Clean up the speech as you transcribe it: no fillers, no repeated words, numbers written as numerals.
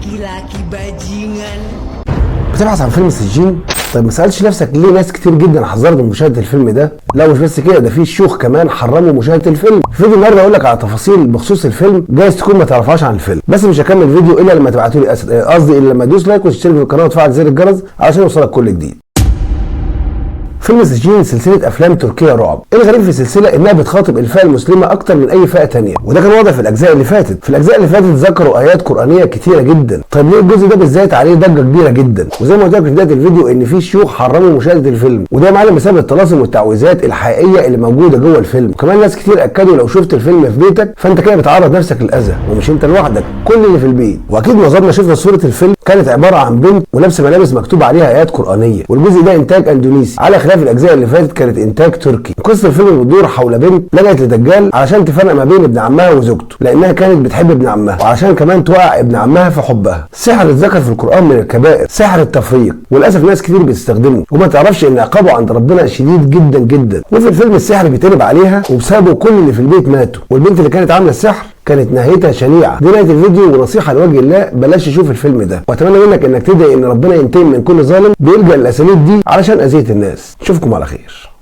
laki-laki bajingan. بتبحث عن فيلم سجين؟ طيب ما سالتش نفسك ليه ناس كتير جدا حذرت من مشاهده الفيلم ده؟ لا مش بس كده، ده في شيوخ كمان حرموا مشاهده الفيلم. في فيديو النهارده اقول لك على تفاصيل بخصوص الفيلم جايز تكون ما تعرفهاش عن الفيلم، بس مش هكمل الفيديو الا لما تبعتوا لي قصدي الا لما تدوس لايك وتشترك في القناه وتفعل زر الجرس علشان يوصلك كل جديد. فيلم سجين سلسله افلام تركيه رعب. الغريب في السلسله انها بتخاطب الفئه المسلمه اكتر من اي فئه ثانيه، وده كان واضح في الاجزاء اللي فاتت. ذكروا ايات قرانيه كتيره جدا. طيب ليه الجزء ده بالذات عليه ضجه كبيره جدا؟ وزي ما قلت لك في بدايه الفيديو ان في شيوخ حرموا مشاهده الفيلم، وده يا معلم بسبب الطلاسم والتعويذات الحقيقيه اللي موجوده جوه الفيلم. وكمان ناس كتير اكدوا لو شفت الفيلم في بيتك فانت كده بتعرض نفسك للاذى، ومش انت لوحدك، كل اللي في البيت. واكيد معظمنا شفنا صوره الفيلم كانت عباره عن بنت ولابسه ملابس مكتوب عليها ايات قرانيه، والجزء ده انتاج اندونيسي على خلاف الاجزاء اللي فاتت كانت انتاج تركي. قصه الفيلم بتدور حول بنت لجأت لدجال علشان تفرق ما بين ابن عمها وزوجته، لانها كانت بتحب ابن عمها، وعشان كمان توقع ابن عمها في حبها. السحر اتذكر في القران من الكبائر، سحر التفريق، وللاسف ناس كتير بتستخدمه وما تعرفش ان عقابه عند ربنا شديد جدا جدا. وفي الفيلم السحر بيتقلب عليها وبسببه كل اللي في البيت ماتوا، والبنت اللي كانت عامله السحر كانت نهايتها شنيعه. دي نهايه الفيديو، ونصيحه لوجه الله بلاش تشوف الفيلم ده، واتمنى منك انك تدعي ان ربنا ينتقم من كل ظالم بيلجأ للاساليب دي علشان اذيه الناس. اشوفكم على خير.